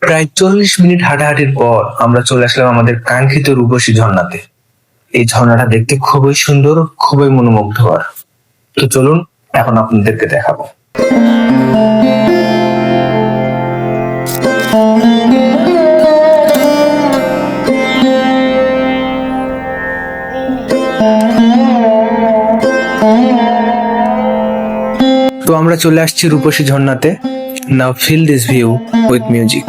প্রায় 40 মিনিট হাঁটাহাঁটির পর আমরা চলে আসলাম আমাদের কাঙ্ক্ষিত রূপসী ঝর্ণাতে। এই ঝর্ণাটা দেখতে খুবই সুন্দর, খুবই মনোমুগ্ধকর। তো চলুন এখন আপনাদেরকে দেখাবো। তো আমরা চলে আসছি রূপসী ঝর্ণাতে। Now feel this view with music.